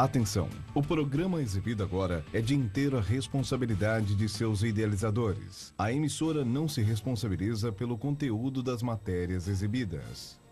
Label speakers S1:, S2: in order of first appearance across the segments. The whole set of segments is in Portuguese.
S1: Atenção! O programa exibido agora é de inteira responsabilidade de seus idealizadores. A emissora não se responsabiliza pelo conteúdo das matérias exibidas.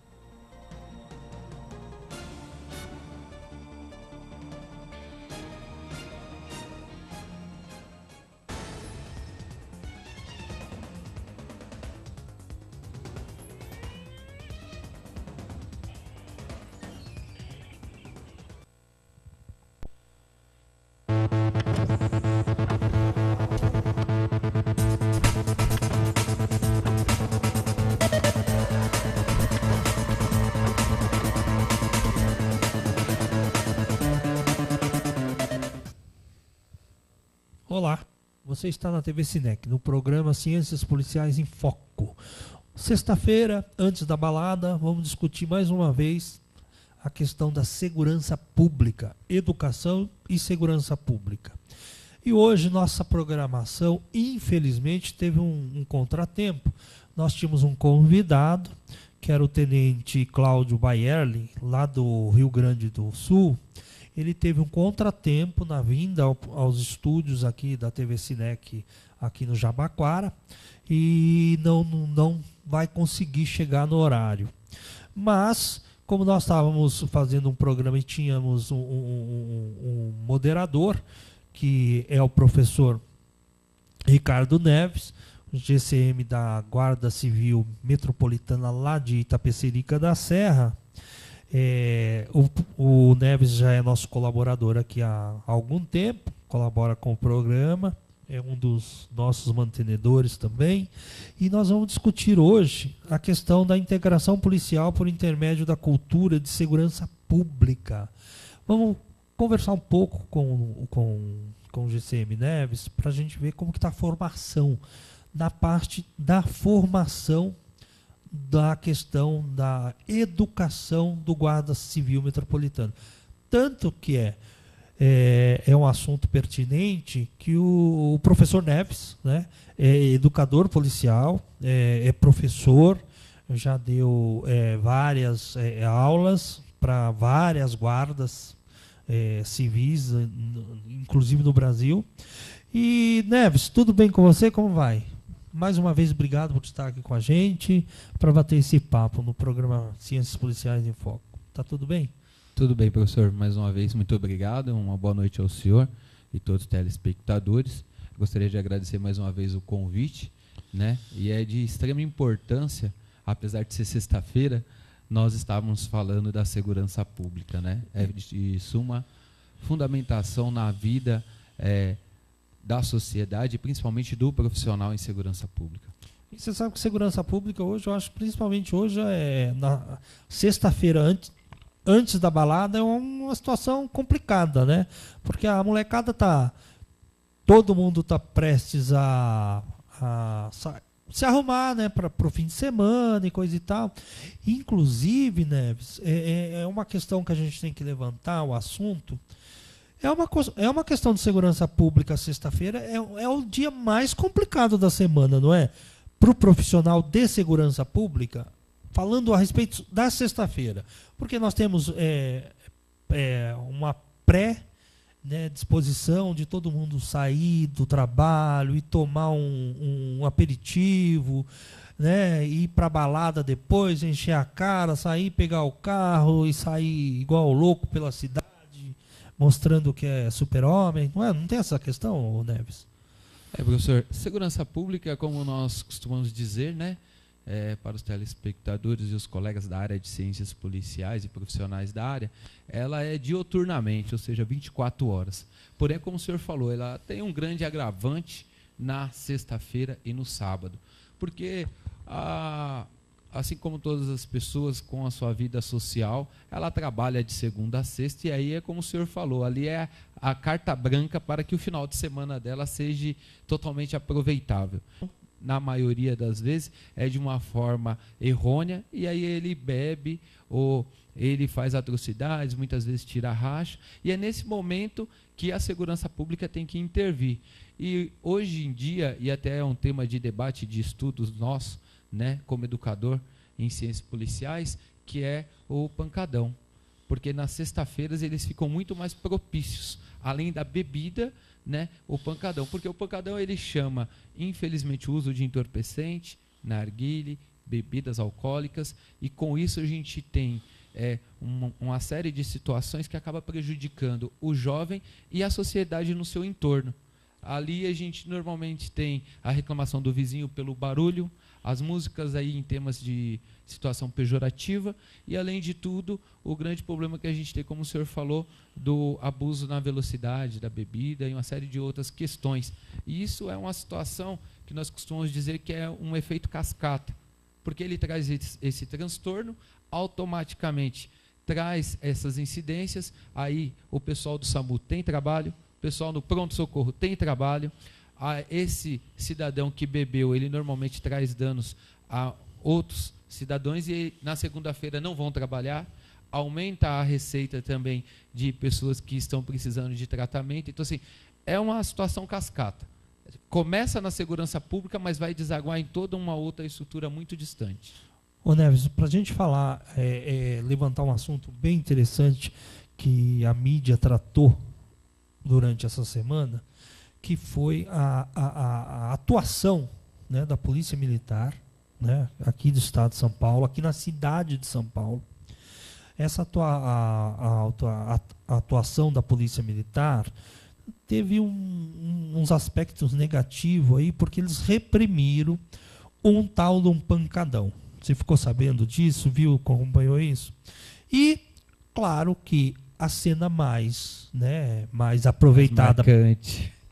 S2: Olá, você está na TV Cinec, no programa Ciências Policiais em Foco. Sexta-feira, antes da balada, vamos discutir mais uma vez a questão da segurança pública, educação e segurança pública. E hoje nossa programação, infelizmente, teve um contratempo. Nós tínhamos um convidado, que era o Tenente Cláudio Baierli, lá do Rio Grande do Sul. Ele teve um contratempo na vinda aos estúdios aqui da TV Cinec, aqui no Jabaquara, e não vai conseguir chegar no horário. Mas, como nós estávamos fazendo um programa e tínhamos um moderador, que é o professor Ricardo Neves, GCM da Guarda Civil Metropolitana lá de Itapecerica da Serra. O Neves já é nosso colaborador aqui há algum tempo, colabora com o programa, é um dos nossos mantenedores também, e nós vamos discutir hoje a questão da integração policial por intermédio da cultura de segurança pública. Vamos conversar um pouco com o GCM Neves para a gente ver como que está a formação, na parte da formação da questão da educação do Guarda Civil Metropolitano. Tanto que é um assunto pertinente que o professor Neves, né, é educador policial, é professor, já deu várias aulas para várias guardas civis, inclusive no Brasil. E, Neves, tudo bem com você? Como vai? Mais uma vez, obrigado por estar aqui com a gente para bater esse papo no programa Ciências Policiais em Foco. Tá tudo bem?
S3: Tudo bem, professor. Mais uma vez, muito obrigado. Uma boa noite ao senhor e todos os telespectadores. Gostaria de agradecer mais uma vez o convite, né? E é de extrema importância, apesar de ser sexta-feira, nós estávamos falando da segurança pública, né? É de suma fundamentação na vida da sociedade, principalmente do profissional em segurança pública.
S2: E você sabe que segurança pública hoje, eu acho, principalmente hoje, na sexta-feira antes da balada, é uma situação complicada, né? Porque a molecada todo mundo está prestes a se arrumar, né, para o fim de semana e coisa e tal. Inclusive, Neves, é uma questão que a gente tem que levantar, o assunto. É uma questão de segurança pública. Sexta-feira é o dia mais complicado da semana, não é? Para o profissional de segurança pública, falando a respeito da sexta-feira. Porque nós temos uma disposição de todo mundo sair do trabalho e tomar um aperitivo, né, ir para a balada depois, encher a cara, sair, pegar o carro e sair igual louco pela cidade, mostrando que é super-homem. Não tem essa questão, Neves?
S3: Professor, segurança pública, como nós costumamos dizer, né, para os telespectadores e os colegas da área de ciências policiais e profissionais da área, ela é dioturnamente, ou seja, 24 horas. Porém, como o senhor falou, ela tem um grande agravante na sexta-feira e no sábado. Porque assim como todas as pessoas com a sua vida social, ela trabalha de segunda a sexta, e aí é como o senhor falou, ali é a carta branca para que o final de semana dela seja totalmente aproveitável. Na maioria das vezes é de uma forma errônea, e aí ele bebe ou ele faz atrocidades, muitas vezes tira racha, e é nesse momento que a segurança pública tem que intervir. E hoje em dia, e até é um tema de debate, de estudos nosso, né, como educador em ciências policiais, que é o pancadão. porque nas sexta-feiras eles ficam muito mais propícios, além da bebida, né, o pancadão, porque o pancadão ele chama, infelizmente, o uso de entorpecente, narguile, bebidas alcoólicas, e com isso a gente tem uma série de situações que acaba prejudicando o jovem e a sociedade no seu entorno. Ali a gente normalmente tem a reclamação do vizinho pelo barulho, as músicas aí em temas de situação pejorativa e, além de tudo, o grande problema que a gente tem, como o senhor falou, do abuso na velocidade da bebida e uma série de outras questões. E isso é uma situação que nós costumamos dizer que é um efeito cascata, porque ele traz esse transtorno, automaticamente traz essas incidências, aí o pessoal do SAMU tem trabalho, o pessoal no pronto-socorro tem trabalho, esse cidadão que bebeu, ele normalmente traz danos a outros cidadãos e na segunda-feira não vão trabalhar, aumenta a receita também de pessoas que estão precisando de tratamento. Então, assim, é uma situação cascata. Começa na segurança pública, mas vai desaguar em toda uma outra estrutura muito distante.
S2: Ô Neves, para a gente falar, levantar um assunto bem interessante que a mídia tratou durante essa semana, que foi a atuação, né, da Polícia Militar, né, aqui do estado de São Paulo, aqui na cidade de São Paulo. Essa atuação da Polícia Militar teve uns aspectos negativos aí, porque eles reprimiram um tal de um pancadão. Você ficou sabendo disso, viu, acompanhou isso? E, claro que a cena mais aproveitada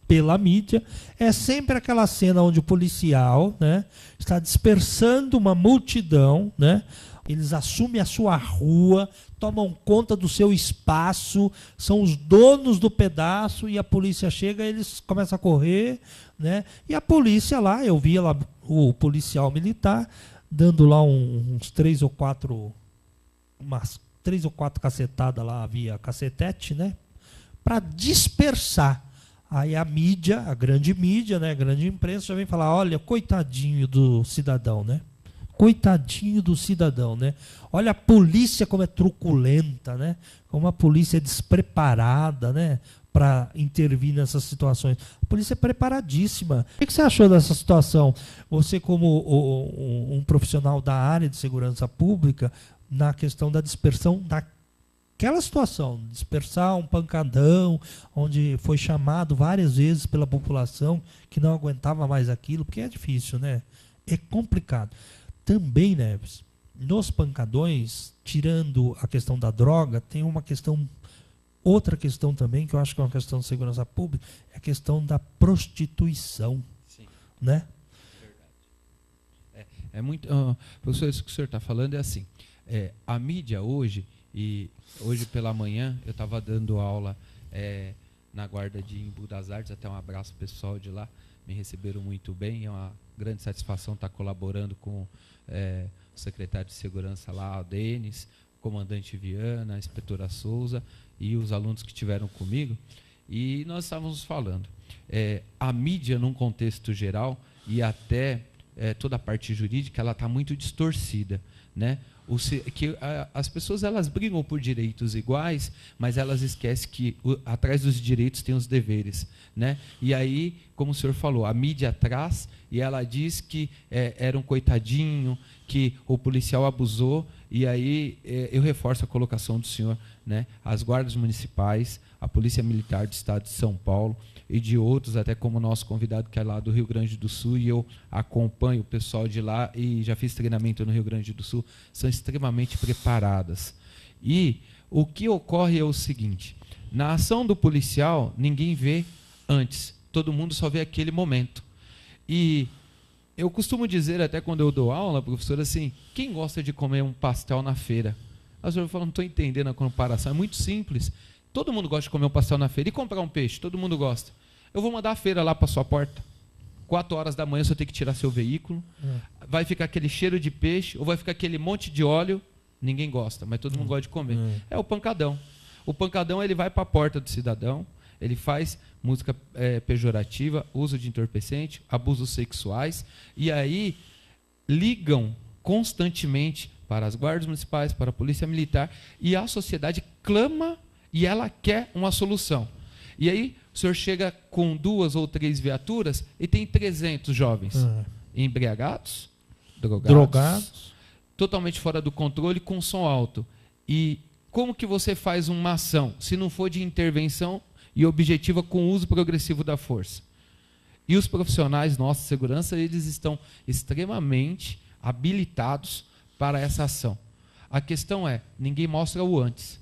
S2: pela mídia é sempre aquela cena onde o policial, né, está dispersando uma multidão, né? Eles assumem a sua rua, tomam conta do seu espaço, são os donos do pedaço, e a polícia chega, eles começam a correr, né? E a polícia lá, eu via lá o policial militar dando lá umas 3 ou 4 cacetadas lá via cacetete, né? Para dispersar. Aí a mídia, a grande mídia, né, a grande imprensa já vem falar, olha, coitadinho do cidadão, né? Coitadinho do cidadão, né? Olha a polícia como é truculenta, né? Como a polícia é despreparada, né, para intervir nessas situações. A polícia é preparadíssima. O que você achou dessa situação? Você, como um profissional da área de segurança pública, na questão da dispersão daquela situação, dispersar um pancadão, onde foi chamado várias vezes pela população que não aguentava mais aquilo, porque é difícil, né? É complicado. Também, Neves, nos pancadões, tirando a questão da droga, tem outra questão também, que eu acho que é uma questão de segurança pública, é a questão da prostituição. Sim. Né?
S3: Verdade. É muito, professor, isso que o senhor está falando é assim, a mídia hoje, e hoje pela manhã eu estava dando aula na guarda de Embu das Artes, até um abraço pessoal de lá, me receberam muito bem, é uma grande satisfação estar colaborando com o secretário de segurança lá, o Denis, o comandante Viana, a inspetora Souza e os alunos que estiveram comigo, e nós estávamos falando, a mídia num contexto geral e até toda a parte jurídica, ela está muito distorcida, né? As pessoas elas brigam por direitos iguais, mas elas esquecem que atrás dos direitos tem os deveres, né? E aí, como o senhor falou, a mídia traz e ela diz que era um coitadinho, que o policial abusou, e aí eu reforço a colocação do senhor, né? As guardas municipais, a Polícia Militar do Estado de São Paulo e de outros, até como o nosso convidado que é lá do Rio Grande do Sul, e eu acompanho o pessoal de lá e já fiz treinamento no Rio Grande do Sul, são extremamente preparadas. E o que ocorre é o seguinte, na ação do policial, ninguém vê antes, todo mundo só vê aquele momento. E eu costumo dizer, até quando eu dou aula, professor, assim, quem gosta de comer um pastel na feira? A senhora fala, não estou entendendo a comparação, é muito simples. Todo mundo gosta de comer um pastel na feira. E comprar um peixe? Todo mundo gosta. Eu vou mandar a feira lá para sua porta. 4 horas da manhã você tem que tirar seu veículo. Vai ficar aquele cheiro de peixe, ou vai ficar aquele monte de óleo. Ninguém gosta, mas todo mundo gosta de comer. É o pancadão. O pancadão ele vai para a porta do cidadão, ele faz música pejorativa, uso de entorpecente, abusos sexuais, e aí ligam constantemente para as guardas municipais, para a polícia militar, e a sociedade clama e ela quer uma solução. E aí o senhor chega com 2 ou 3 viaturas e tem 300 jovens embriagados, drogados, totalmente fora do controle, com som alto. E como que você faz uma ação se não for de intervenção e objetiva com o uso progressivo da força? E os profissionais nossos de segurança, eles estão extremamente habilitados para essa ação. A questão é, ninguém mostra o antes.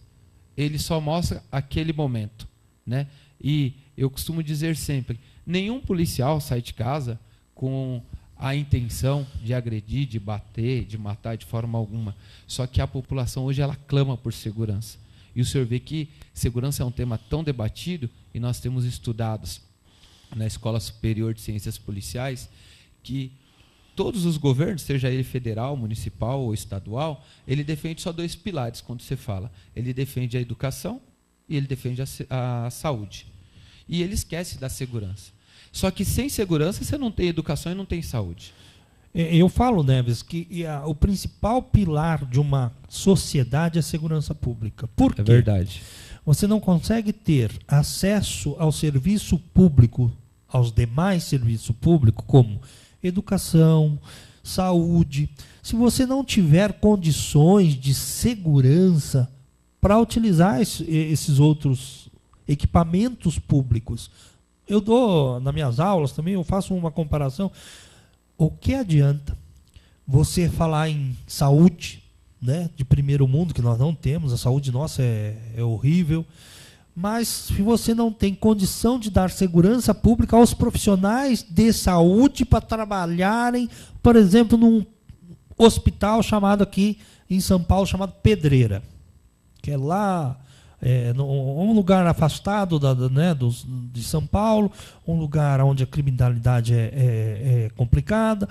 S3: Ele só mostra aquele momento, né? E eu costumo dizer sempre, nenhum policial sai de casa com a intenção de agredir, de bater, de matar de forma alguma. Só que a população hoje ela clama por segurança. E o senhor vê que segurança é um tema tão debatido, e nós temos estudados na Escola Superior de Ciências Policiais que todos os governos, seja ele federal, municipal ou estadual, ele defende só 2 pilares quando você fala. Ele defende a educação e ele defende a saúde. E ele esquece da segurança. Só que sem segurança você não tem educação e não tem saúde.
S2: Eu falo, Neves, que o principal pilar de uma sociedade é a segurança pública. Por quê?
S3: É verdade.
S2: Você não consegue ter acesso ao serviço público, aos demais serviços públicos, como educação, saúde, se você não tiver condições de segurança para utilizar esses outros equipamentos públicos. Eu dou, nas minhas aulas também, eu faço uma comparação. O que adianta você falar em saúde, né, de primeiro mundo, que nós não temos, a saúde nossa é horrível, mas se você não tem condição de dar segurança pública aos profissionais de saúde para trabalharem, por exemplo, num hospital chamado aqui em São Paulo, chamado Pedreira, que é lá, um lugar afastado de São Paulo, um lugar onde a criminalidade é complicada.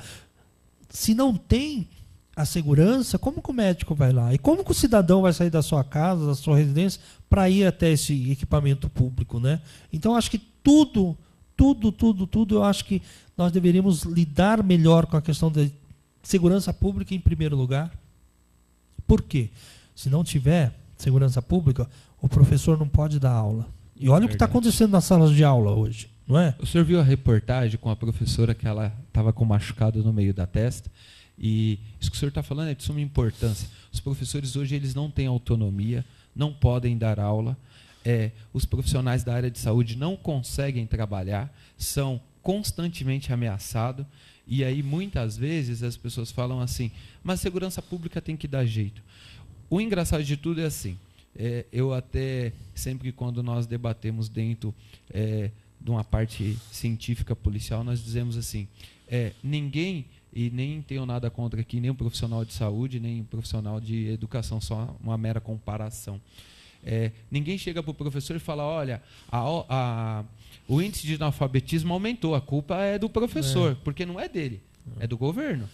S2: Se não tem a segurança, como que o médico vai lá? E como que o cidadão vai sair da sua casa, da sua residência, para ir até esse equipamento público, né? Então, acho que tudo, eu acho que nós deveríamos lidar melhor com a questão da segurança pública em primeiro lugar. Por quê? Se não tiver segurança pública, o professor não pode dar aula. E olha o que está acontecendo nas salas de aula hoje, não é?
S3: O senhor viu a reportagem com a professora que ela estava com machucado no meio da testa? E isso que o senhor está falando é de suma importância. Os professores hoje eles não têm autonomia, não podem dar aula. Os profissionais da área de saúde não conseguem trabalhar, são constantemente ameaçados. E aí, muitas vezes, as pessoas falam assim, mas a segurança pública tem que dar jeito. O engraçado de tudo é assim, eu até, sempre quando nós debatemos dentro de uma parte científica policial, nós dizemos assim, ninguém, e nem tenho nada contra aqui, nem um profissional de saúde, nem um profissional de educação, só uma mera comparação. Ninguém chega para o professor e fala, olha, o índice de analfabetismo aumentou, a culpa é do professor, porque não é dele, é do governo.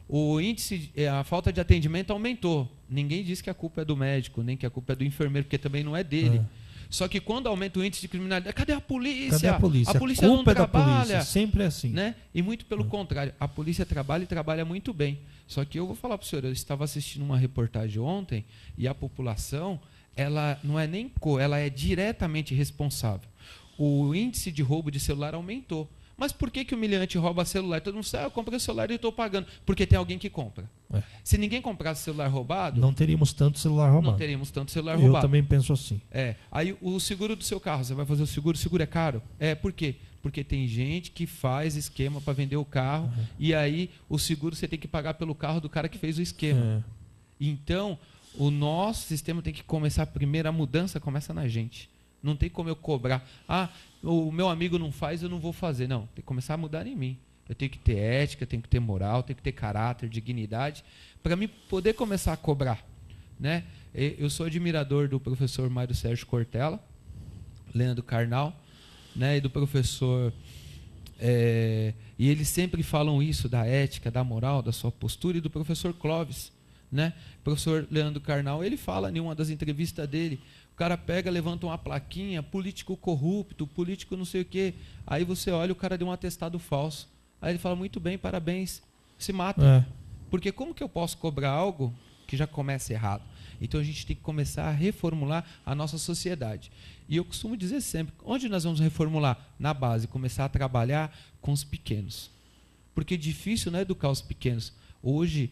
S3: O índice, a falta de atendimento aumentou. Ninguém diz que a culpa é do médico, nem que a culpa é do enfermeiro, porque também não é dele. Só que quando aumenta o índice de criminalidade, cadê a polícia?
S2: Cadê a polícia?
S3: A polícia não trabalha.
S2: Polícia. Sempre é assim.
S3: Né? E muito pelo contrário, a polícia trabalha e trabalha muito bem. Só que eu vou falar para o senhor, eu estava assistindo uma reportagem ontem e a população, ela não é nem ela é diretamente responsável. O índice de roubo de celular aumentou. Mas por que o humilhante rouba celular? Todo mundo sabe, eu comprei o celular e estou pagando. Porque tem alguém que compra. Se ninguém comprasse celular roubado...
S2: Não teríamos tanto celular roubado.
S3: Não teríamos tanto celular roubado.
S2: Eu também penso assim.
S3: Aí o seguro do seu carro, você vai fazer o seguro é caro? Por quê? Porque tem gente que faz esquema para vender o carro e aí o seguro você tem que pagar pelo carro do cara que fez o esquema. Então, o nosso sistema tem que começar, a primeira mudança começa na gente. Não tem como eu cobrar. O meu amigo não faz, eu não vou fazer. Não, tem que começar a mudar em mim. Eu tenho que ter ética, tenho que ter moral, tenho que ter caráter, dignidade, para mim poder começar a cobrar. Né? Eu sou admirador do professor Mário Sérgio Cortella, Leandro Carnal, né? E do professor... e eles sempre falam isso, da ética, da moral, da sua postura, e do professor Clóvis. Né? O professor Leandro Carnal, ele fala em uma das entrevistas dele, o cara pega, levanta uma plaquinha, político corrupto, político não sei o quê. Aí você olha, o cara deu um atestado falso. Aí ele fala, muito bem, parabéns, se mata. Porque como que eu posso cobrar algo que já começa errado? Então a gente tem que começar a reformular a nossa sociedade. E eu costumo dizer sempre, onde nós vamos reformular? Na base, começar a trabalhar com os pequenos. Porque é difícil, não é, educar os pequenos. Hoje,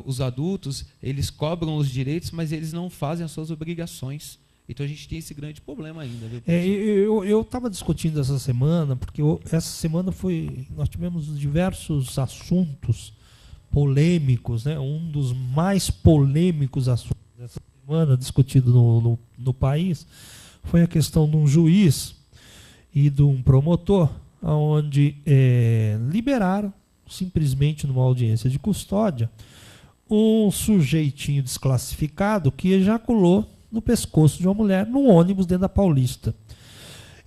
S3: os adultos, eles cobram os direitos, mas eles não fazem as suas obrigações. Então a gente tem esse grande problema ainda. Viu?
S2: Eu estava discutindo essa semana, porque essa semana nós tivemos diversos assuntos polêmicos, né? Um dos mais polêmicos assuntos dessa semana discutido no país foi a questão de um juiz e de um promotor, onde liberaram, simplesmente numa audiência de custódia, um sujeitinho desclassificado que ejaculou no pescoço de uma mulher num ônibus dentro da Paulista.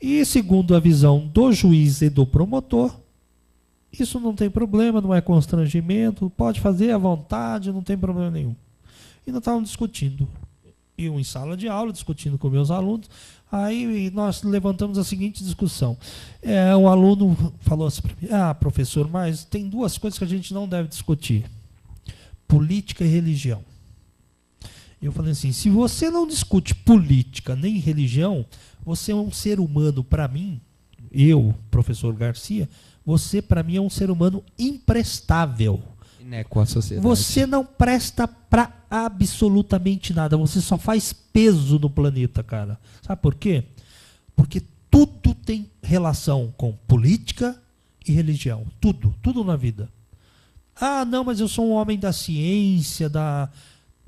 S2: E segundo a visão do juiz e do promotor, isso não tem problema, não é constrangimento, pode fazer à vontade, não tem problema nenhum. E nós estávamos discutindo, eu em sala de aula, discutindo com meus alunos, aí nós levantamos a seguinte discussão. O aluno falou assim para mim, professor, mas tem duas coisas que a gente não deve discutir: política e religião. Eu falei assim, se você não discute política nem religião, você é um ser humano, para mim, eu, professor Garcia, você para mim é um ser humano imprestável.
S3: Com a sociedade.
S2: Você não presta para absolutamente nada, você só faz peso no planeta, cara. Sabe por quê? Porque tudo tem relação com política e religião, tudo na vida. Não, mas eu sou um homem da ciência,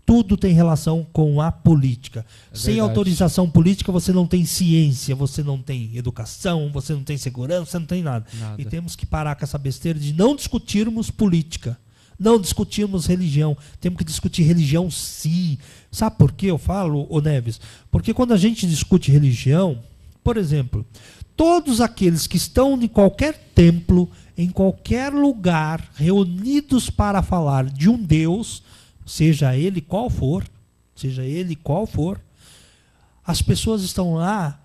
S2: tudo tem relação com a política. Sem autorização política você não tem ciência, você não tem educação, você não tem segurança, você não tem nada. E temos que parar com essa besteira de não discutirmos política, não discutirmos religião. Temos que discutir religião, sim. Sabe por que eu falo, ô Neves? Porque quando a gente discute religião, por exemplo, todos aqueles que estão em qualquer templo, em qualquer lugar, reunidos para falar de um Deus, seja ele qual for, as pessoas estão lá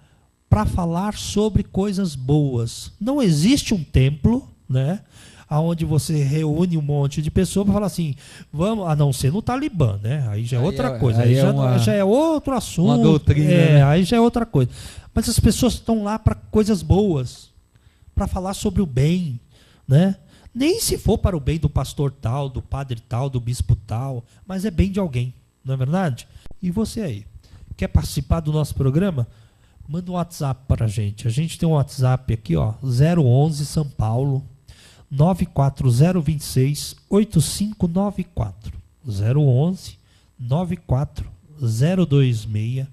S2: para falar sobre coisas boas. Não existe um templo, né, onde você reúne um monte de pessoas para falar assim, vamos, a não ser no Talibã, né? Aí já é outra coisa, aí já é outro assunto,
S3: uma doutrina, né?
S2: Aí já é outra coisa. Mas as pessoas estão lá para coisas boas, para falar sobre o bem, né? Nem se for para o bem do pastor tal, do padre tal, do bispo tal, mas é bem de alguém, não é verdade? E você aí, quer participar do nosso programa? Manda um WhatsApp para a gente. A gente tem um WhatsApp aqui, ó, 011 São Paulo, 94026 8594. 011 94026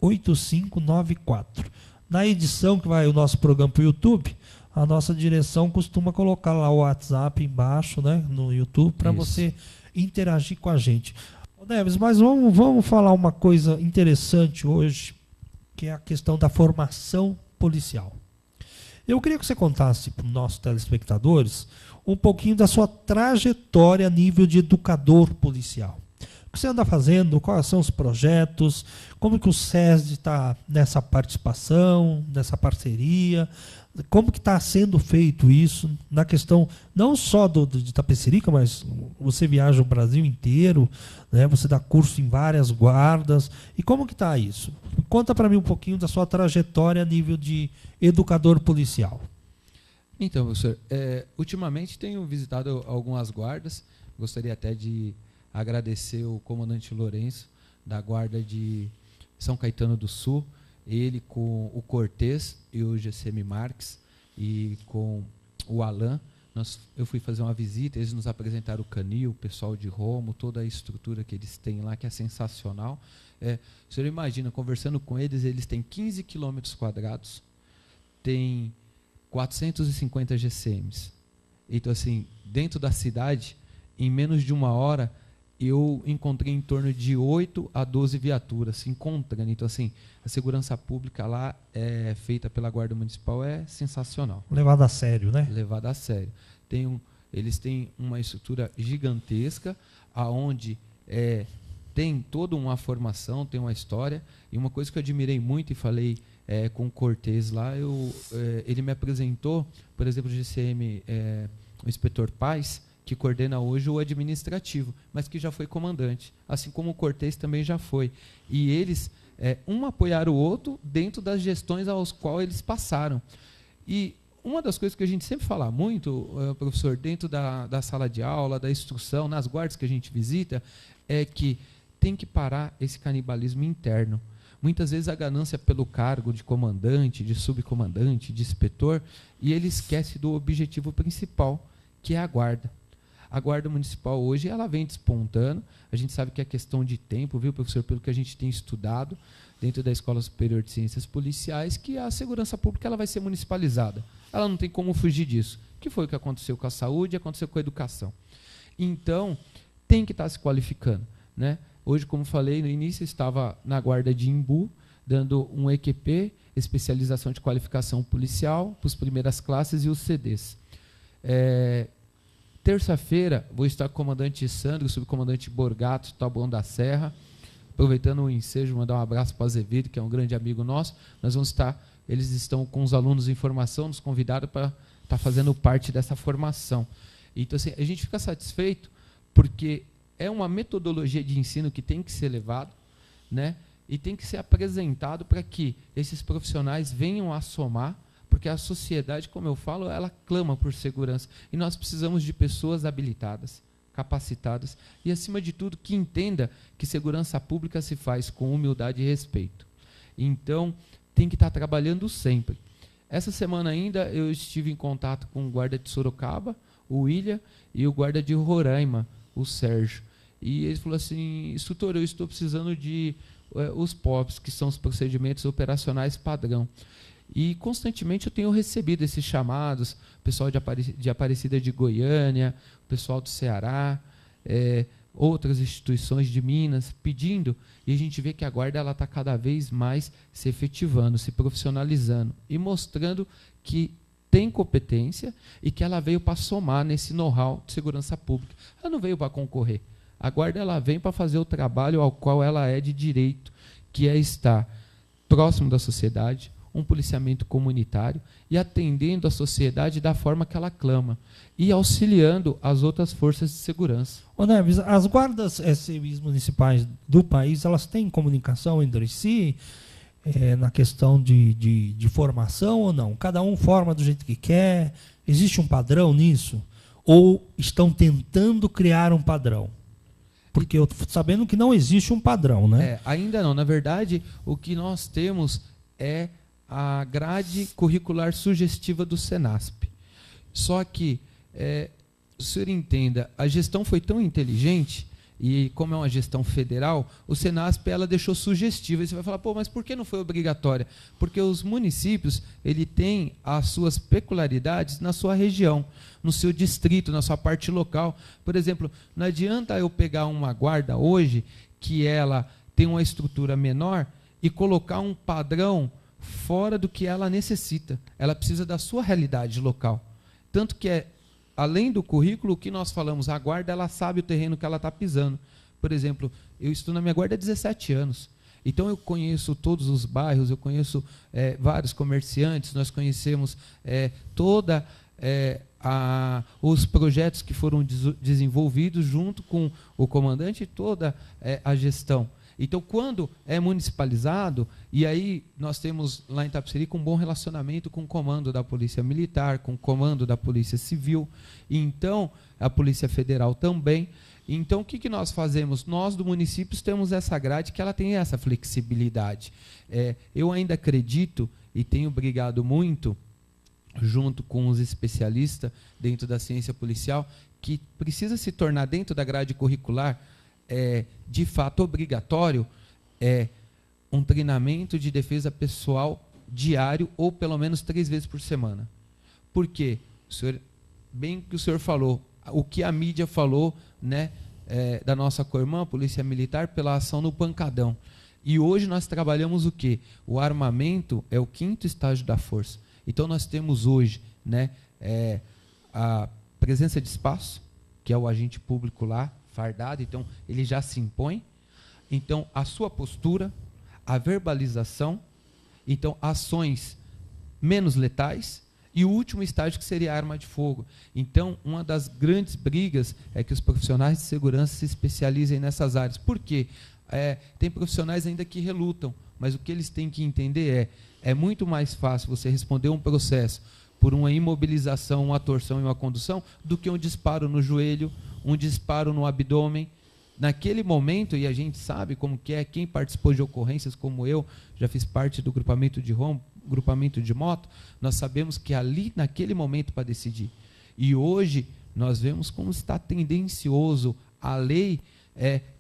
S2: 8594. Na edição que vai o nosso programa para o YouTube, a nossa direção costuma colocar lá o WhatsApp embaixo, né, no YouTube, para você interagir com a gente. Neves, mas vamos falar uma coisa interessante hoje, que é a questão da formação policial. Eu queria que você contasse para os nossos telespectadores um pouquinho da sua trajetória a nível de educador policial. O que você anda fazendo, quais são os projetos, como que o SESD está nessa participação, nessa parceria, como que está sendo feito isso na questão não só de Tapecerica, mas você viaja o Brasil inteiro, né? Você dá curso em várias guardas, e como que está isso? Conta para mim um pouquinho da sua trajetória a nível de educador policial.
S3: Então, professor, ultimamente tenho visitado algumas guardas, gostaria até de agradecer o comandante Lourenço, da guarda de São Caetano do Sul, ele com o Cortez e o GCM Marques e com o Alain. Eu fui fazer uma visita, eles nos apresentaram o canil, o pessoal de Romo, toda a estrutura que eles têm lá, que é sensacional. O senhor imagina, conversando com eles, eles têm 15 quilômetros quadrados, tem 450 GCMs. Então, assim, dentro da cidade, em menos de uma hora, eu encontrei em torno de 8 a 12 viaturas se encontrando. Então, assim, a segurança pública lá é feita pela Guarda Municipal, é sensacional.
S2: Levado a sério, né?
S3: Levado a sério. Eles têm uma estrutura gigantesca, aonde tem toda uma formação, tem uma história. E uma coisa que eu admirei muito e falei com o Cortez lá, ele me apresentou, por exemplo, o GCM, o Inspetor Paz, que coordena hoje o administrativo, mas que já foi comandante, assim como o Cortez também já foi. E eles, um apoiaram o outro dentro das gestões aos quais eles passaram. E uma das coisas que a gente sempre fala muito, professor, dentro da sala de aula, da instrução, nas guardas que a gente visita, é que tem que parar esse canibalismo interno. Muitas vezes a ganância pelo cargo de comandante, de subcomandante, de inspetor, e ele esquece do objetivo principal, que é a guarda. A guarda municipal hoje ela vem despontando. A gente sabe que é questão de tempo, viu, professor, pelo que a gente tem estudado dentro da Escola Superior de Ciências Policiais, que a segurança pública ela vai ser municipalizada. Ela não tem como fugir disso. Que foi o que aconteceu com a saúde e aconteceu com a educação. Então, tem que estar se qualificando, né? Hoje, como falei no início, estava na guarda de Imbu, dando um EQP, especialização de qualificação policial, para as primeiras classes e os CDs. Terça-feira, vou estar com o comandante Sandro, o subcomandante Borgato, Taboão da Serra. Aproveitando o ensejo, mandar um abraço para o Azevedo, que é um grande amigo nosso. Nós vamos estar, eles estão com os alunos em formação, nos convidaram para estar fazendo parte dessa formação. Então, assim, a gente fica satisfeito porque é uma metodologia de ensino que tem que ser levado, né? E tem que ser apresentado para que esses profissionais venham a somar, porque a sociedade, como eu falo, ela clama por segurança. E nós precisamos de pessoas habilitadas, capacitadas e, acima de tudo, que entenda que segurança pública se faz com humildade e respeito. Então, tem que estar trabalhando sempre. Essa semana ainda eu estive em contato com o guarda de Sorocaba, o William, e o guarda de Roraima, o Sérgio. E ele falou assim: instrutor, eu estou precisando de os POPs, que são os procedimentos operacionais padrão. E constantemente eu tenho recebido esses chamados, o pessoal de Aparecida de Goiânia, o pessoal do Ceará, outras instituições de Minas, pedindo, e a gente vê que a guarda está cada vez mais se efetivando, se profissionalizando e mostrando que tem competência e que ela veio para somar nesse know-how de segurança pública. Ela não veio para concorrer. A guarda ela vem para fazer o trabalho ao qual ela é de direito, que é estar próximo da sociedade, um policiamento comunitário e atendendo a sociedade da forma que ela clama e auxiliando as outras forças de segurança.
S2: Ô Neves, as guardas civis municipais do país, elas têm comunicação entre si na questão de formação ou não? Cada um forma do jeito que quer? Existe um padrão nisso? Ou estão tentando criar um padrão? Porque eu estou sabendo que não existe um padrão, né?
S3: Ainda não. Na verdade, o que nós temos é a grade curricular sugestiva do Senasp. Só que, o senhor entenda, a gestão foi tão inteligente, e como é uma gestão federal, o Senasp ela deixou sugestiva. E você vai falar, mas por que não foi obrigatória? Porque os municípios ele têm as suas peculiaridades na sua região, no seu distrito, na sua parte local. Por exemplo, não adianta eu pegar uma guarda hoje, que ela tem uma estrutura menor, e colocar um padrão fora do que ela necessita. Ela precisa da sua realidade local. Tanto que além do currículo, o que nós falamos, a guarda ela sabe o terreno que ela está pisando. Por exemplo, eu estou na minha guarda há 17 anos. Então eu conheço todos os bairros, eu conheço vários comerciantes, nós conhecemos toda os projetos que foram desenvolvidos junto com o comandante e toda a gestão. Então, quando é municipalizado, e aí nós temos lá em Itapecerica um bom relacionamento com o comando da Polícia Militar, com o comando da Polícia Civil, e então a Polícia Federal também. Então, o que nós fazemos? Nós, do município, temos essa grade que ela tem essa flexibilidade. Eu ainda acredito, e tenho brigado muito, junto com os especialistas dentro da ciência policial, que precisa se tornar dentro da grade curricular de fato obrigatório um treinamento de defesa pessoal diário ou pelo menos 3 vezes por semana. Por quê? Bem que o senhor falou, o que a mídia falou, né, da nossa co-irmã, a Polícia Militar, pela ação no Pancadão. E hoje nós trabalhamos o quê? O armamento é o 5º estágio da força. Então nós temos hoje, né, a presença de espaço, que é o agente público lá, fardado, então ele já se impõe. Então a sua postura, a verbalização, então ações menos letais e o último estágio que seria a arma de fogo. Então, uma das grandes brigas é que os profissionais de segurança se especializem nessas áreas. Por quê? Tem profissionais ainda que relutam, mas o que eles têm que entender é muito mais fácil você responder um processo por uma imobilização, uma torção e uma condução, do que um disparo no joelho, um disparo no abdômen. Naquele momento, e a gente sabe como que é, quem participou de ocorrências como eu, já fiz parte do grupamento de rombo, grupamento de moto, nós sabemos que ali, naquele momento, para decidir. E hoje, nós vemos como está tendencioso a lei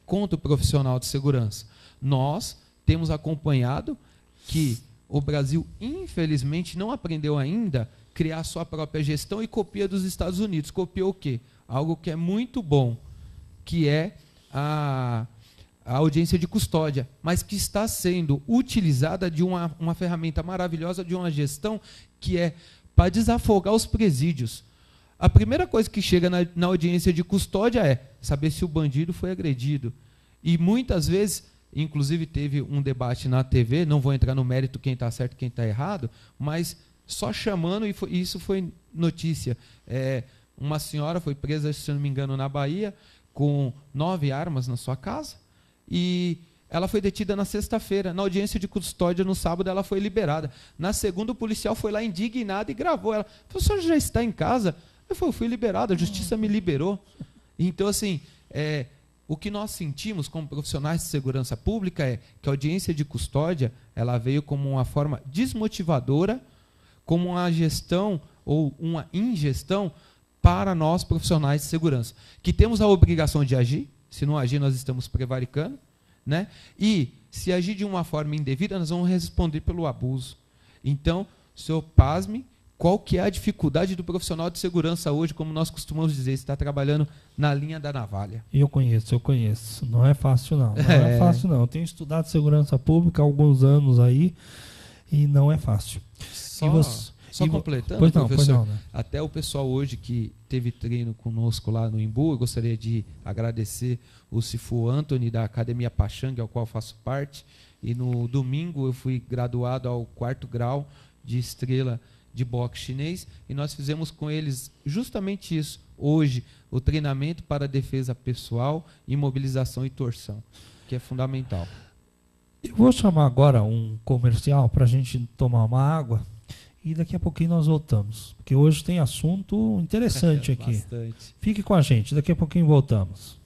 S3: contra o profissional de segurança. Nós temos acompanhado que o Brasil, infelizmente, não aprendeu ainda a criar sua própria gestão e copia dos Estados Unidos. Copiou o quê? Algo que é muito bom, que é a audiência de custódia, mas que está sendo utilizada de uma ferramenta maravilhosa de uma gestão que é para desafogar os presídios. A primeira coisa que chega na audiência de custódia é saber se o bandido foi agredido. E muitas vezes, inclusive teve um debate na TV, não vou entrar no mérito quem está certo e quem está errado, mas só chamando, e isso foi notícia. Uma senhora foi presa, se não me engano, na Bahia, com 9 armas na sua casa, e ela foi detida na sexta-feira. Na audiência de custódia, no sábado, ela foi liberada. Na segunda, o policial foi lá indignado e gravou ela. Falou: o senhor já está em casa? Eu fui liberado, a justiça me liberou. Então, assim, o que nós sentimos como profissionais de segurança pública é que a audiência de custódia ela veio como uma forma desmotivadora, como uma gestão ou uma ingestão para nós profissionais de segurança, que temos a obrigação de agir. Se não agir, nós estamos prevaricando, né? E se agir de uma forma indevida, nós vamos responder pelo abuso. Então, senhor, pasme, qual que é a dificuldade do profissional de segurança hoje, como nós costumamos dizer, está trabalhando na linha da navalha.
S2: Eu conheço. Não é fácil, não. Não é fácil, não. Eu tenho estudado segurança pública há alguns anos aí e não é fácil.
S3: Só completando, professor, até o pessoal hoje que teve treino conosco lá no Imbu, eu gostaria de agradecer o Cifu Anthony, da Academia Pachang, ao qual faço parte, e no domingo eu fui graduado ao 4º grau de estrela de boxe chinês, e nós fizemos com eles justamente isso, hoje, o treinamento para defesa pessoal, imobilização e torção, que é fundamental.
S2: Eu vou chamar agora um comercial para a gente tomar uma água, e daqui a pouquinho nós voltamos, porque hoje tem assunto interessante aqui.
S3: Bastante.
S2: Fique com a gente, daqui a pouquinho voltamos.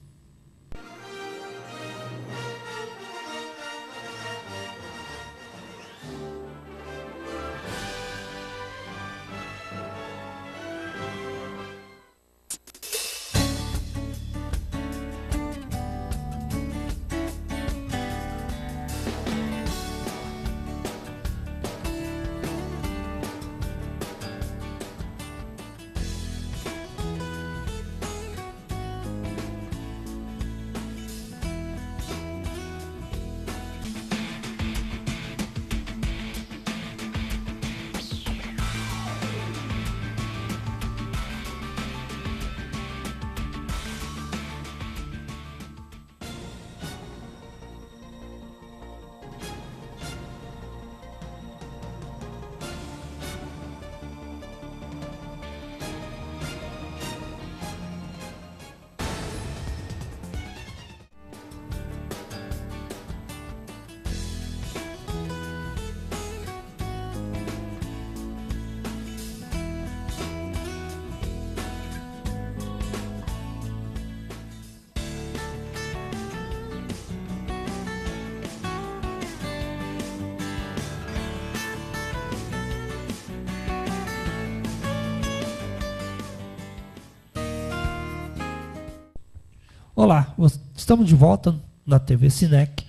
S2: Olá, estamos de volta na TV Cinec,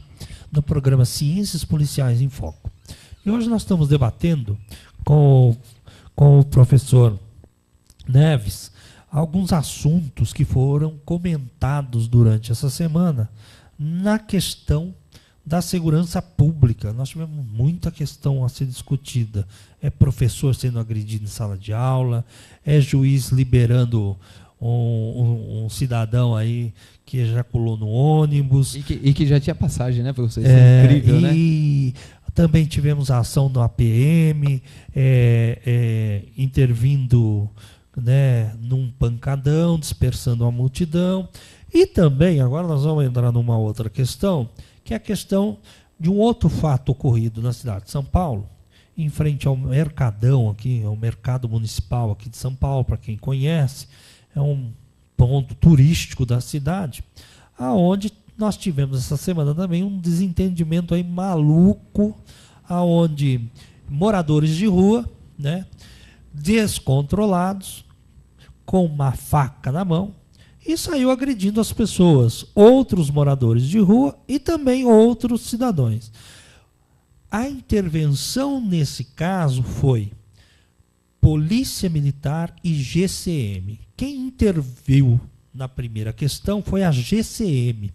S2: no programa Ciências Policiais em Foco. E hoje nós estamos debatendo com o professor Neves alguns assuntos que foram comentados durante essa semana na questão da segurança pública. Nós tivemos muita questão a ser discutida. É professor sendo agredido em sala de aula, é juiz liberando um cidadão aí que ejaculou no ônibus.
S3: E que já tinha passagem, né, professor? Isso é incrível, né?
S2: Também tivemos a ação do APM, intervindo, né, num pancadão, dispersando a multidão. E também, agora nós vamos entrar numa outra questão, que é a questão de um outro fato ocorrido na cidade de São Paulo, em frente ao Mercadão aqui, ao mercado municipal aqui de São Paulo, para quem conhece, é um ponto turístico da cidade, aonde nós tivemos essa semana também um desentendimento aí maluco, aonde moradores de rua, né, descontrolados, com uma faca na mão, e saiu agredindo as pessoas, outros moradores de rua e também outros cidadãos. A intervenção nesse caso foi Polícia Militar e GCM. Quem interviu na primeira questão foi a GCM.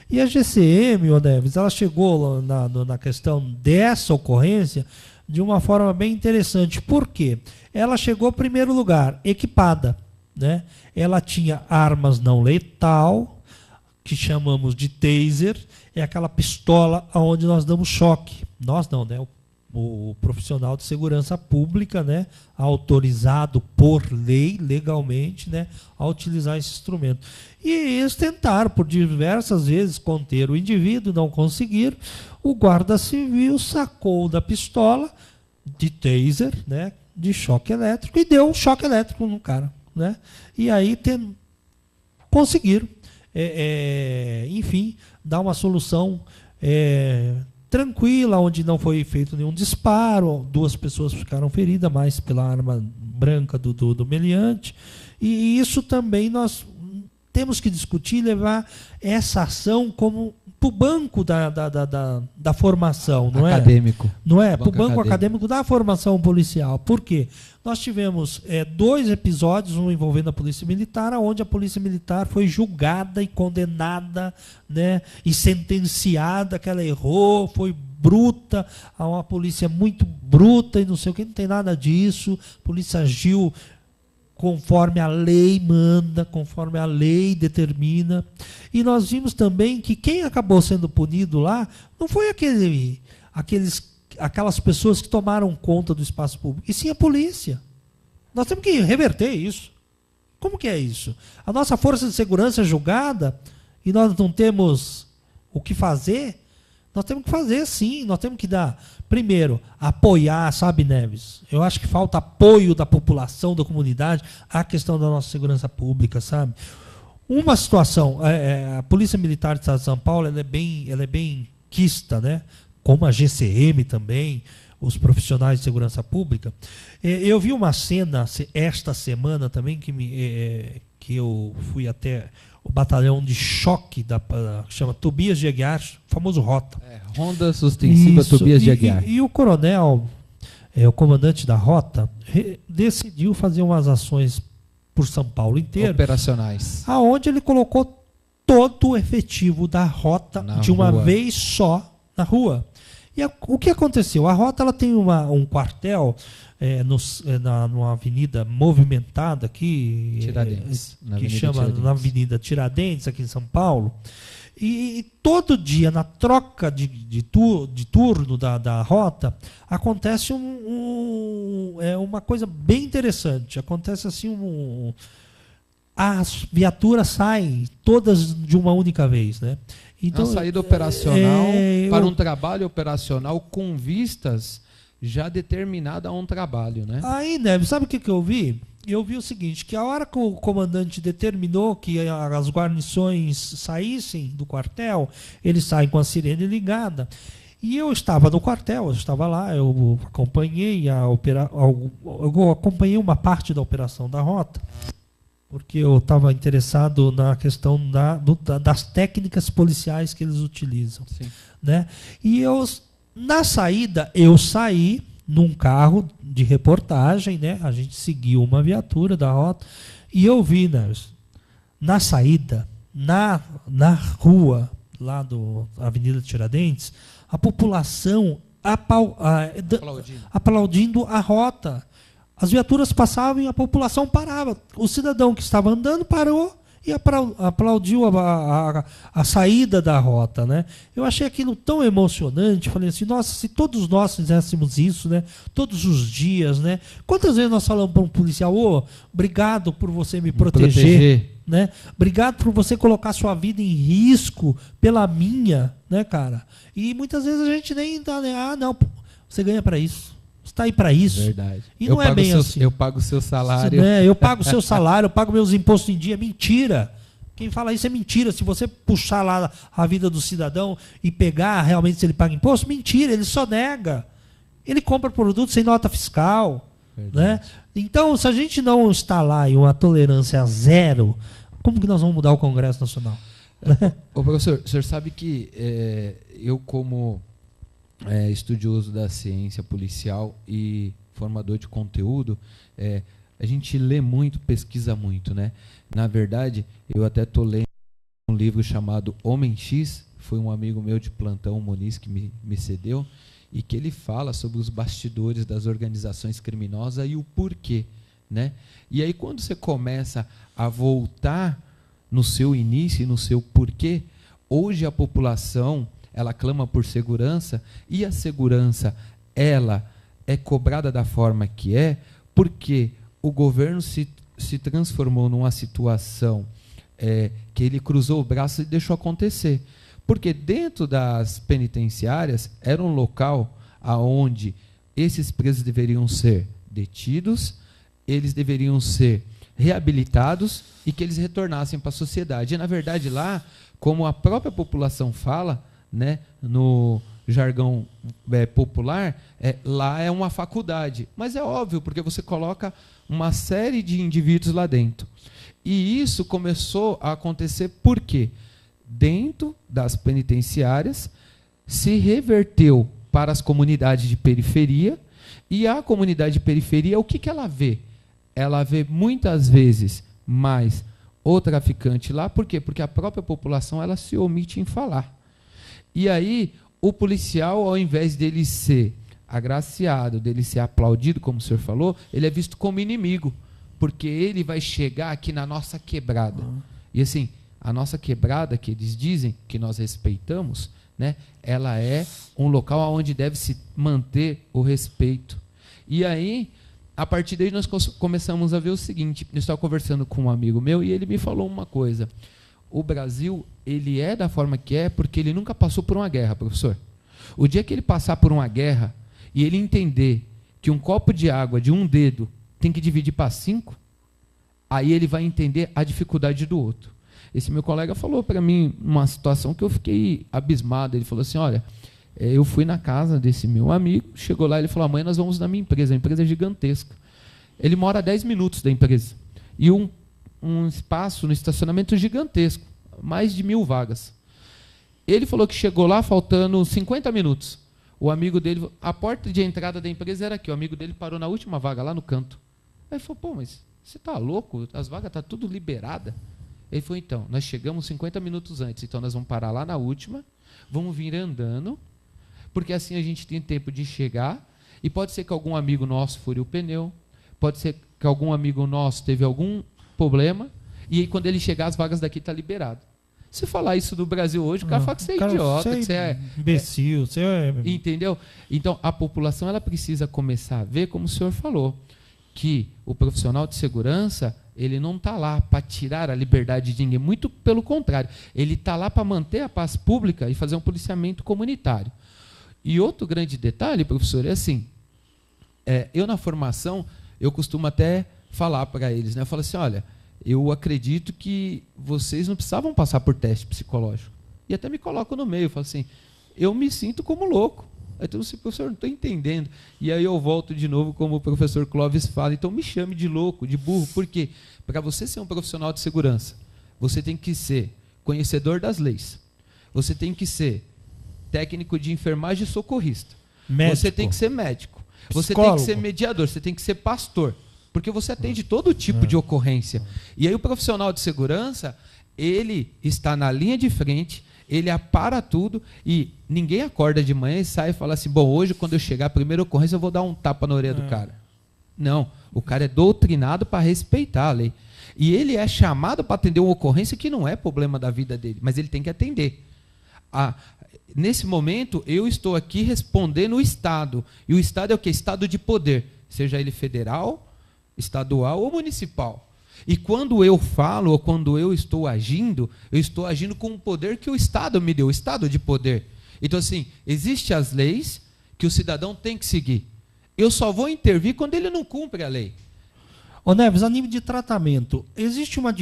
S2: E a GCM, ô Neves, ela chegou na questão dessa ocorrência de uma forma bem interessante. Por quê? Ela chegou, em primeiro lugar, equipada, né? Ela tinha armas não letal, que chamamos de taser, é aquela pistola onde nós damos choque. Nós não, né? O profissional de segurança pública, né, autorizado por lei, legalmente, né, a utilizar esse instrumento. E eles tentaram, por diversas vezes, conter o indivíduo, não conseguiram. O guarda civil sacou da pistola de taser, né, de choque elétrico, e deu um choque elétrico no cara, né? E aí conseguiram, enfim, dar uma solução tranquila, onde não foi feito nenhum disparo, 2 pessoas ficaram feridas, mais pela arma branca do meliante. E isso também nós temos que discutir e levar essa ação como para o banco da formação, não
S3: acadêmico.
S2: Não é? Para o banco acadêmico da formação policial. Por quê? Nós tivemos 2 episódios, um envolvendo a Polícia Militar, onde a Polícia Militar foi julgada e condenada, né, e sentenciada que ela errou, foi bruta, uma polícia muito bruta e não sei o que, não tem nada disso. A polícia agiu conforme a lei manda, conforme a lei determina. E nós vimos também que quem acabou sendo punido lá não foi aquelas pessoas que tomaram conta do espaço público, e sim a polícia. Nós temos que reverter isso. Como que é isso? A nossa força de segurança é julgada e nós não temos o que fazer? Nós temos que fazer, sim. Nós temos que dar, primeiro, apoiar, sabe, Neves? Eu acho que falta apoio da população, da comunidade, à questão da nossa segurança pública, sabe? Uma situação, a Polícia Militar do Estado de São Paulo, ela é bem quista, né? Como a GCM também, os profissionais de segurança pública. Eu vi uma cena esta semana também, que eu fui até o batalhão de choque, chama Tobias de Aguiar, famoso Rota.
S3: Ronda Sustensiva Tobias de Aguiar.
S2: E o coronel, o comandante da Rota, decidiu fazer umas ações por São Paulo inteiro.
S3: Operacionais.
S2: Aonde ele colocou todo o efetivo da Rota de uma vez só na rua. E o que aconteceu? A Rota ela tem um quartel numa avenida movimentada aqui,
S3: Tiradentes,
S2: que chama na Avenida Tiradentes, aqui em São Paulo. E todo dia, na troca de turno da Rota, acontece uma coisa bem interessante. Acontece assim, as viaturas saem todas de uma única vez, né? Então,
S3: uma saída operacional para um trabalho operacional com vistas já determinada a um trabalho, né?
S2: Aí, Neves, sabe o que eu vi? Eu vi o seguinte, que a hora que o comandante determinou que as guarnições saíssem do quartel, eles saem com a sirene ligada. E eu estava no quartel, eu estava lá, eu acompanhei eu acompanhei uma parte da operação da Rota, porque eu estava interessado na questão das técnicas policiais que eles utilizam. Sim. Né? E na saída, eu saí num carro de reportagem, né? A gente seguiu uma viatura da Rota, e eu vi, né, na saída, na rua, lá da Avenida Tiradentes, a população aplaudindo a Rota. As viaturas passavam e a população parava. O cidadão que estava andando parou e aplaudiu a saída da rota, né? Eu achei aquilo tão emocionante, falei assim, nossa, se todos nós fizéssemos isso, né? Todos os dias, né? Quantas vezes nós falamos para um policial, obrigado por você me proteger, né? Obrigado por você colocar sua vida em risco pela minha, né, cara? E muitas vezes a gente nem dá, né? Não, você ganha para isso. Você está aí para isso.
S3: Verdade.
S2: E não é bem assim.
S3: Eu pago o seu salário.
S2: Eu pago o seu salário, eu pago meus impostos em dia. Mentira. Quem fala isso é mentira. Se você puxar lá a vida do cidadão e pegar realmente se ele paga imposto, mentira, ele só nega. Ele compra produto sem nota fiscal. Né? Então, se a gente não instalar uma tolerância zero, como que nós vamos mudar o Congresso Nacional?
S3: Ô, professor, o senhor sabe que eu, como estudioso da ciência policial e formador de conteúdo, a gente lê muito, pesquisa muito, né? Na verdade, eu até estou lendo um livro chamado Homem X, foi um amigo meu de plantão, o Moniz, que me cedeu, e que ele fala sobre os bastidores das organizações criminosas e o porquê, né? E aí, quando você começa a voltar no seu início e no seu porquê, hoje a população ela clama por segurança, e a segurança ela é cobrada da forma que é, porque o governo se transformou numa situação que ele cruzou o braço e deixou acontecer. Porque dentro das penitenciárias era um local onde esses presos deveriam ser detidos, eles deveriam ser reabilitados e que eles retornassem para a sociedade. E, na verdade, lá, como a própria população fala, né, no jargão popular, lá é uma faculdade. Mas é óbvio, porque você coloca uma série de indivíduos lá dentro. E isso começou a acontecer porque dentro das penitenciárias se reverteu para as comunidades de periferia, e a comunidade de periferia, o que ela vê? Ela vê muitas vezes mais o traficante lá. Por quê? Porque a própria população ela se omite em falar. E aí, o policial, ao invés dele ser agraciado, dele ser aplaudido, como o senhor falou, ele é visto como inimigo, porque ele vai chegar aqui na nossa quebrada. E assim, a nossa quebrada, que eles dizem que nós respeitamos, né, ela é um local onde deve se manter o respeito. E aí, a partir daí, nós começamos a ver o seguinte, eu estava conversando com um amigo meu e ele me falou uma coisa. O Brasil, ele é da forma que é porque ele nunca passou por uma guerra, professor. O dia que ele passar por uma guerra e ele entender que um copo de água de um dedo tem que dividir para 5, aí ele vai entender a dificuldade do outro. Esse meu colega falou para mim uma situação que eu fiquei abismado. Ele falou assim, olha, eu fui na casa desse meu amigo, chegou lá, ele falou, amanhã nós vamos na minha empresa, a empresa é gigantesca. Ele mora a 10 minutos da empresa. E um espaço no estacionamento gigantesco, mais de 1.000 vagas. Ele falou que chegou lá faltando 50 minutos. O amigo dele, a porta de entrada da empresa era aqui, o amigo dele parou na última vaga, lá no canto. Aí ele falou, pô, mas você está louco? As vagas estão tudo liberadas. Ele falou, então, nós chegamos 50 minutos antes, então nós vamos parar lá na última, vamos vir andando, porque assim a gente tem tempo de chegar, e pode ser que algum amigo nosso fure o pneu, pode ser que algum amigo nosso teve algum problema, e aí quando ele chegar, as vagas daqui estão liberadas. Se falar isso do Brasil hoje, o cara fala que você é idiota, que você é
S2: imbecil, você é...
S3: Entendeu? Então, a população ela precisa começar a ver, como o senhor falou, que o profissional de segurança, ele não está lá para tirar a liberdade de ninguém, muito pelo contrário, ele está lá para manter a paz pública e fazer um policiamento comunitário. E outro grande detalhe, professor, é assim, eu na formação, eu costumo até falar para eles, né? Eu falo assim, olha, eu acredito que vocês não precisavam passar por teste psicológico. E até me coloco no meio, eu falo assim, eu me sinto como louco. Então, se o professor não está entendendo, e aí eu volto de novo, como o professor Clóvis fala, então me chame de louco, de burro, por quê? Para você ser um profissional de segurança, você tem que ser conhecedor das leis, você tem que ser técnico de enfermagem e socorrista, você tem que ser médico, você tem que ser mediador, você tem que ser pastor, porque você atende todo tipo de ocorrência. E aí o profissional de segurança, ele está na linha de frente, ele apara tudo e ninguém acorda de manhã e sai e fala assim, bom, hoje quando eu chegar a primeira ocorrência eu vou dar um tapa na orelha do cara. Não, o cara é doutrinado para respeitar a lei. E ele é chamado para atender uma ocorrência que não é problema da vida dele, mas ele tem que atender. Nesse momento, eu estou aqui respondendo o Estado. E o Estado é o quê? Estado de poder, seja ele federal, estadual ou municipal. E quando eu falo, ou quando eu estou agindo com o poder que o Estado me deu, o Estado de poder. Então, assim, existem as leis que o cidadão tem que seguir. Eu só vou intervir quando ele não cumpre a lei.
S2: Ô Neves, a nível de tratamento, existe uma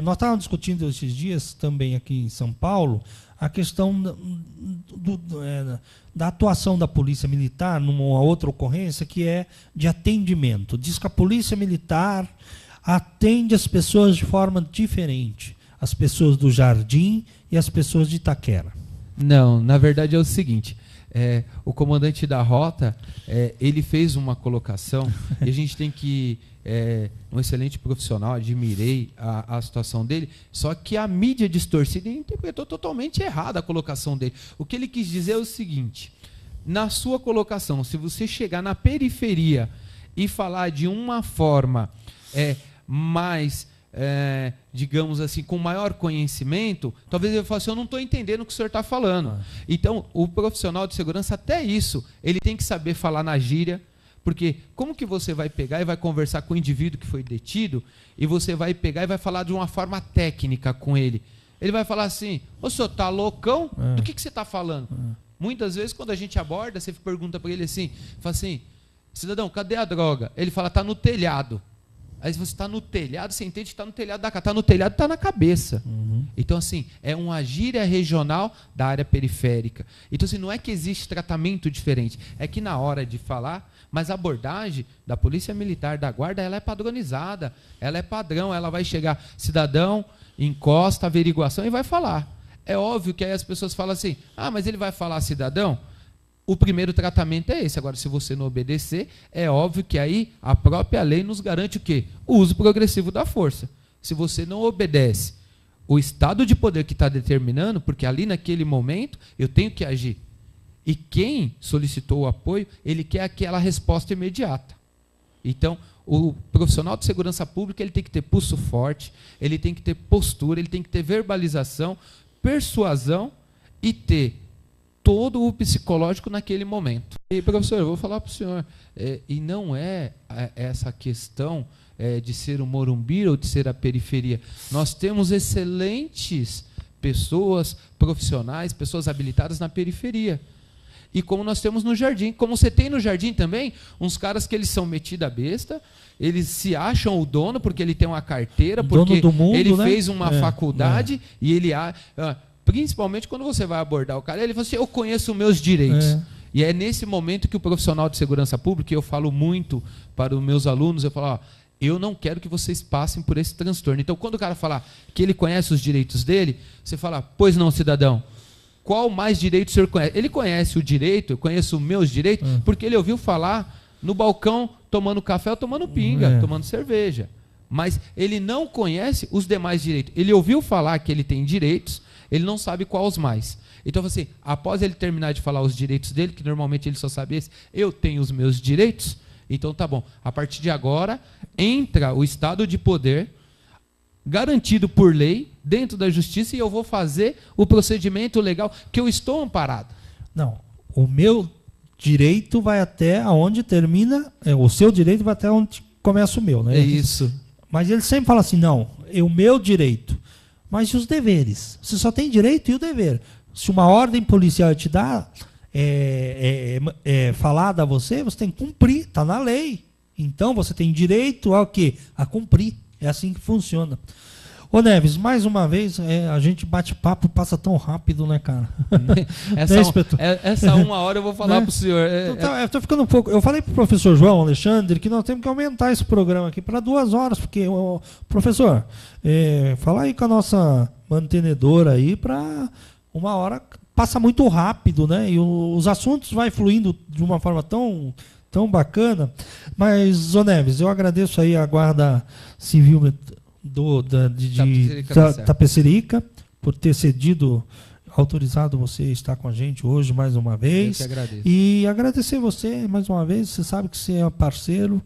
S2: nós estávamos discutindo esses dias também aqui em São Paulo a questão da atuação da Polícia Militar numa outra ocorrência que é de atendimento. Diz que a Polícia Militar atende as pessoas de forma diferente, as pessoas do Jardim e as pessoas de Itaquera.
S3: Não, na verdade é o seguinte, o comandante da rota, ele fez uma colocação e a gente tem que, um excelente profissional, admirei a situação dele, só que a mídia distorcida interpretou totalmente errada a colocação dele. O que ele quis dizer é o seguinte, na sua colocação, se você chegar na periferia e falar de uma forma mais... digamos assim, com maior conhecimento, talvez ele fale assim, eu não estou entendendo o que o senhor está falando. Então, o profissional de segurança, até isso, ele tem que saber falar na gíria, porque como que você vai pegar e vai conversar com o indivíduo que foi detido, e você vai pegar e vai falar de uma forma técnica com ele? Ele vai falar assim, o senhor está loucão? Do que você está falando? Muitas vezes, quando a gente aborda, você pergunta para ele assim, fala assim, cidadão, cadê a droga? Ele fala, está no telhado. Aí você está no telhado, você entende que está no telhado da casa. Está no telhado, está na cabeça. Então, assim, é uma gíria regional da área periférica. Então, assim, não é que existe tratamento diferente. É que na hora de falar, mas a abordagem da Polícia Militar, da Guarda, ela é padronizada. Ela é padrão. Ela vai chegar, cidadão, encosta, averiguação e vai falar. É óbvio que aí as pessoas falam assim, mas ele vai falar cidadão? O primeiro tratamento é esse. Agora, se você não obedecer, é óbvio que aí a própria lei nos garante o quê? O uso progressivo da força. Se você não obedece o estado de poder que está determinando, porque ali naquele momento eu tenho que agir. E quem solicitou o apoio, ele quer aquela resposta imediata. Então, o profissional de segurança pública ele tem que ter pulso forte, ele tem que ter postura, ele tem que ter verbalização, persuasão e ter todo o psicológico naquele momento. E, professor, eu vou falar para o senhor, e não é essa questão de ser o Morumbi ou de ser a periferia. Nós temos excelentes pessoas profissionais, pessoas habilitadas na periferia. E como nós temos no Jardim. Como você tem no Jardim também, uns caras que eles são metidos a besta, eles se acham o dono porque ele tem uma carteira, porque
S2: dono do mundo,
S3: ele
S2: né?
S3: fez uma faculdade e ele... principalmente quando você vai abordar o cara, ele fala assim, eu conheço meus direitos. E é nesse momento que o profissional de segurança pública, eu falo muito para os meus alunos, eu falo, eu não quero que vocês passem por esse transtorno. Então, quando o cara falar que ele conhece os direitos dele, você fala, pois não, cidadão, qual mais direito o senhor conhece? Ele conhece o direito, eu conheço os meus direitos, porque ele ouviu falar no balcão, tomando café ou tomando pinga, tomando cerveja. Mas ele não conhece os demais direitos. Ele ouviu falar que ele tem direitos, ele não sabe quais mais. Então, assim, após ele terminar de falar os direitos dele, que normalmente ele só sabe esse, eu tenho os meus direitos, então tá bom. A partir de agora, entra o estado de poder, garantido por lei, dentro da justiça, e eu vou fazer o procedimento legal que eu estou amparado.
S2: Não, o meu direito vai até onde termina, o seu direito vai até onde começa o meu, né?
S3: É isso.
S2: Mas ele sempre fala assim, não, é o meu direito. Mas e os deveres? Você só tem direito e o dever. Se uma ordem policial te dá falada a você, você tem que cumprir, está na lei. Então você tem direito a quê? A cumprir. É assim que funciona. Ô Neves, mais uma vez, a gente bate papo, passa tão rápido, né, cara?
S3: Essa uma hora eu vou falar para o senhor.
S2: Eu tô ficando um pouco. Eu falei para o professor João Alexandre que nós temos que aumentar esse programa aqui para 2 horas, porque, professor, fala aí com a nossa mantenedora aí para 1 hora, passa muito rápido, né? E os assuntos vai fluindo de uma forma tão bacana. Mas, Zô Neves, eu agradeço aí a Guarda Civil de Tapecerica por ter cedido autorizado você estar com a gente hoje mais uma vez.
S3: Eu que agradeço.
S2: E agradecer você mais uma vez. Você sabe que você é parceiro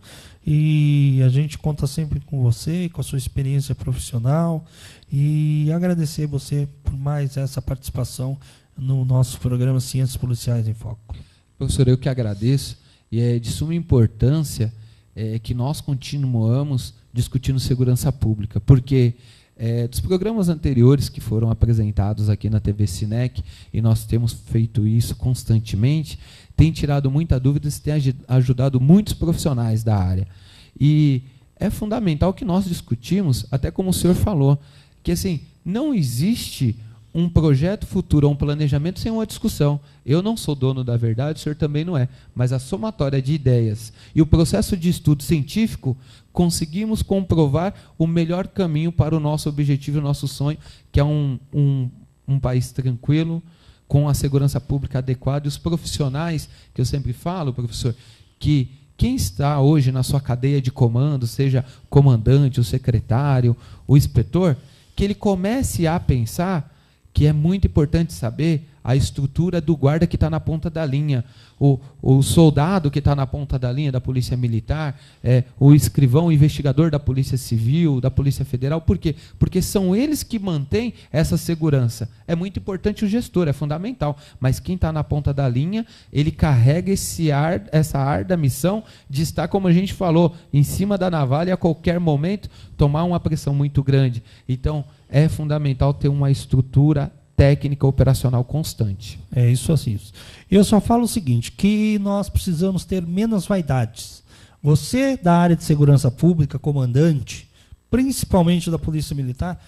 S2: e a gente conta sempre com você, com a sua experiência profissional. E agradecer você por mais essa participação no nosso programa Ciências Policiais em Foco.
S3: Professor, eu que agradeço. E é de suma importância que nós continuamos discutindo segurança pública, porque dos programas anteriores que foram apresentados aqui na TV Cinec, e nós temos feito isso constantemente, tem tirado muita dúvida e tem ajudado muitos profissionais da área. E é fundamental que nós discutimos, até como o senhor falou, que assim, não existe um projeto futuro ou um planejamento sem uma discussão. Eu não sou dono da verdade, o senhor também não é, mas a somatória de ideias e o processo de estudo científico, conseguimos comprovar o melhor caminho para o nosso objetivo, o nosso sonho, que é um país tranquilo, com a segurança pública adequada, e os profissionais, que eu sempre falo, professor, que quem está hoje na sua cadeia de comando, seja comandante, o secretário, o inspetor, que ele comece a pensar que é muito importante saber a estrutura do guarda que está na ponta da linha, o soldado que está na ponta da linha da Polícia Militar, o escrivão, o investigador da Polícia Civil, da Polícia Federal. Por quê? Porque são eles que mantêm essa segurança. É muito importante o gestor, é fundamental, mas quem está na ponta da linha, ele carrega essa árduo missão de estar, como a gente falou, em cima da navalha e a qualquer momento tomar uma pressão muito grande. Então, é fundamental ter uma estrutura técnica operacional constante.
S2: É isso assim. Eu só falo o seguinte, que nós precisamos ter menos vaidades. Você da área de segurança pública, comandante, principalmente da Polícia Militar,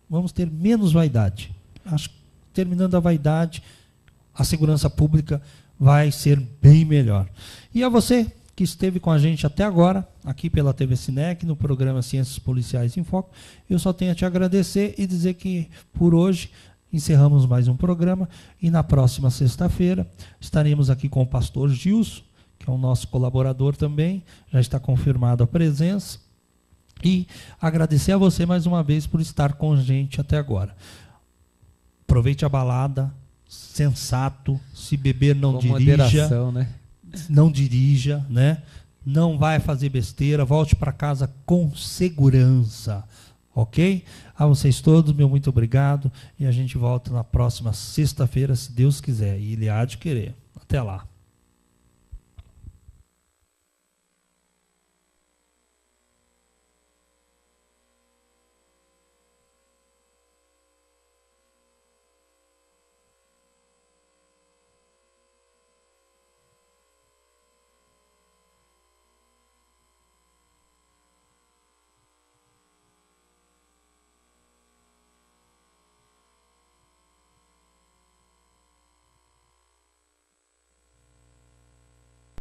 S2: vamos ter menos vaidade. Acho que terminando a vaidade, a segurança pública vai ser bem melhor. E a você que esteve com a gente até agora, aqui pela TV Cinec, no programa Ciências Policiais em Foco, eu só tenho a te agradecer e dizer que, por hoje, encerramos mais um programa e na próxima sexta-feira estaremos aqui com o pastor Gilson, que é o nosso colaborador também, já está confirmada a presença, e agradecer a você mais uma vez por estar com a gente até agora. Aproveite a balada, sensato, se beber não
S3: com
S2: dirija.
S3: Moderação, né?
S2: Não dirija, né? Não vai fazer besteira, volte para casa com segurança, ok? A vocês todos, meu muito obrigado, e a gente volta na próxima sexta-feira, se Deus quiser, e Ele há de querer. Até lá.